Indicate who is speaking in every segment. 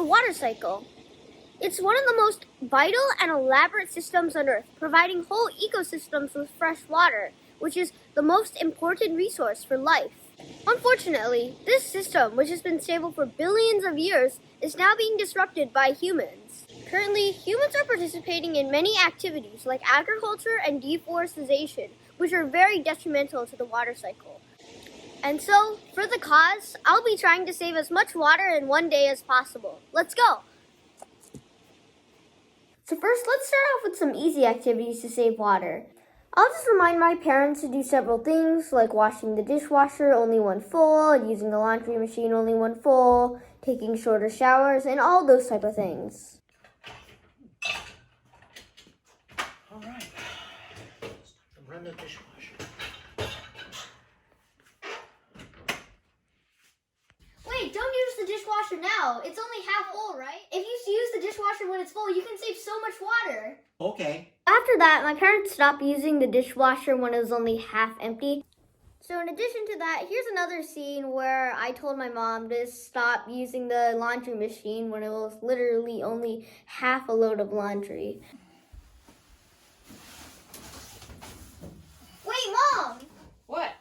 Speaker 1: the water cycle. It's one of the most vital and elaborate systems on Earth, providing whole ecosystems with fresh water, which is the most important resource for life. Unfortunately, this system, which has been stable for billions of years, is now being disrupted by humans. Currently, humans are participating in many activities like agriculture and deforestation, which are very detrimental to the water cycle. And so, for the cause, I'll be trying to save as much water in one day as possible. Let's go! So first, let's start off with some easy activities to save water. I'll just remind my parents to do several things, like washing the dishwasher only one full, using the laundry machine only one full, taking shorter showers, and all those type of things.
Speaker 2: All right, it's time to run the dishwasher.
Speaker 1: Wait, don't use the dishwasher now. It's only half full, right? If you use the dishwasher when it's full, you can save so much water.
Speaker 2: Okay.
Speaker 1: After that, my parents stopped using the dishwasher when it was only half empty. So in addition to that, here's another scene where I told my mom to stop using the laundry machine when it was literally only half a load of laundry. Wait, Mom!
Speaker 3: What?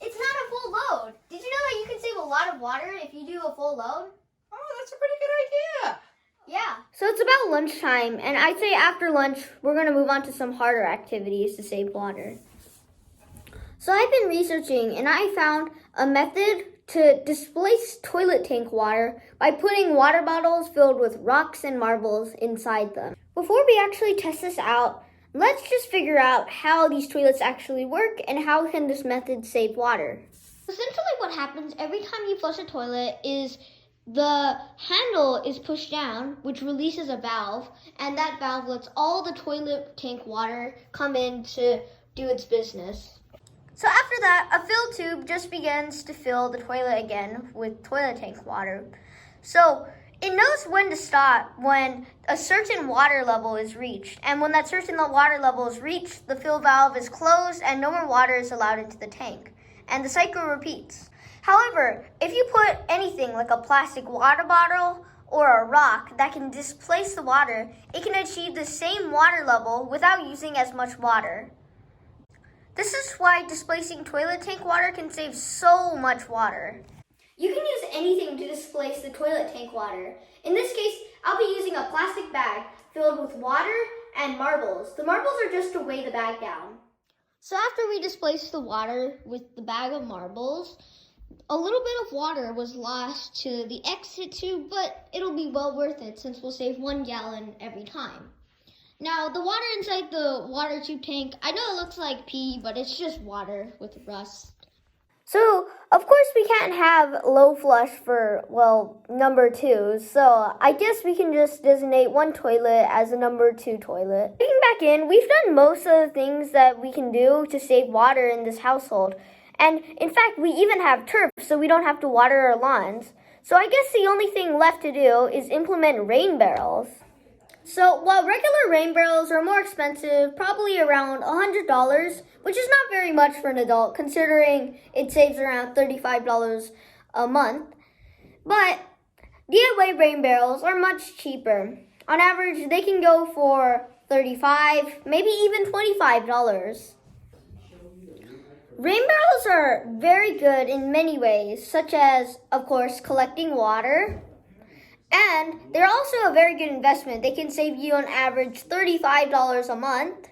Speaker 1: It's not a full load. Did you know that you can save a lot of water if you do a full load?
Speaker 3: Oh, that's a pretty good idea.
Speaker 1: Yeah. So it's about lunchtime, and I'd say after lunch, we're going to move on to some harder activities to save water. So I've been researching, and I found a method to displace toilet tank water by putting water bottles filled with rocks and marbles inside them. Before we actually test this out, let's just figure out how these toilets actually work and how can this method save water. Essentially what happens every time you flush a toilet is the handle is pushed down, which releases a valve, and that valve lets all the toilet tank water come in to do its business. So after that, a fill tube just begins to fill the toilet again with toilet tank water. So it knows when to stop when a certain water level is reached. And when that certain water level is reached, the fill valve is closed and no more water is allowed into the tank. And the cycle repeats. However, if you put anything like a plastic water bottle or a rock that can displace the water, it can achieve the same water level without using as much water. This is why displacing toilet tank water can save so much water. You can use anything to displace the toilet tank water. In this case, I'll be using a plastic bag filled with water and marbles. The marbles are just to weigh the bag down. So after we displaced the water with the bag of marbles, a little bit of water was lost to the exit tube, but it'll be well worth it since we'll save 1 gallon every time. Now, the water inside the water tube tank, I know it looks like pee, but it's just water with rust. So, of course, we can't have low flush for, number 2. So, I guess we can just designate one toilet as a number 2 toilet. Looking back in, we've done most of the things that we can do to save water in this household. And, in fact, we even have turf, so we don't have to water our lawns. So, I guess the only thing left to do is implement rain barrels. So, while regular rain barrels are more expensive, probably around $100, which is not very much for an adult, considering it saves around $35 a month, but DIY rain barrels are much cheaper. On average, they can go for $35, maybe even $25. Rain barrels are very good in many ways, such as, of course, collecting water. And they're also a very good investment. They can save you on average $35 a month.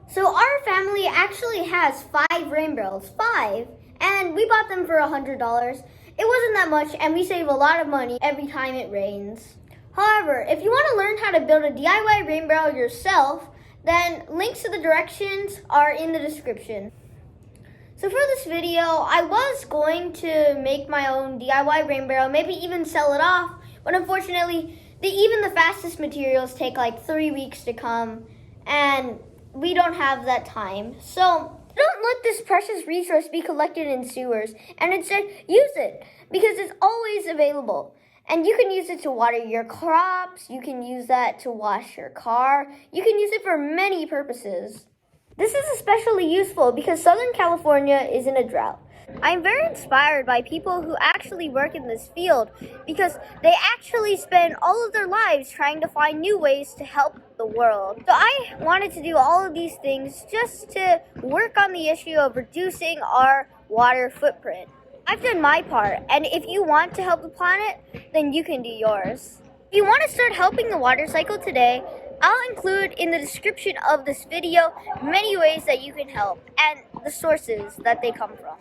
Speaker 1: So our family actually has 5 rain barrels, 5. And we bought them for $100. It wasn't that much, and we save a lot of money every time it rains. However, if you want to learn how to build a DIY rain barrel yourself, then links to the directions are in the description. So for this video, I was going to make my own DIY rain barrel, maybe even sell it off, but unfortunately, even the fastest materials take like 3 weeks to come, and we don't have that time. So don't let this precious resource be collected in sewers, and instead use it, because it's always available. And you can use it to water your crops, you can use that to wash your car, you can use it for many purposes. This is especially useful because Southern California is in a drought. I'm very inspired by people who actually work in this field because they actually spend all of their lives trying to find new ways to help the world. So I wanted to do all of these things just to work on the issue of reducing our water footprint. I've done my part, and if you want to help the planet, then you can do yours. If you want to start helping the water cycle today, I'll include in the description of this video many ways that you can help and the sources that they come from.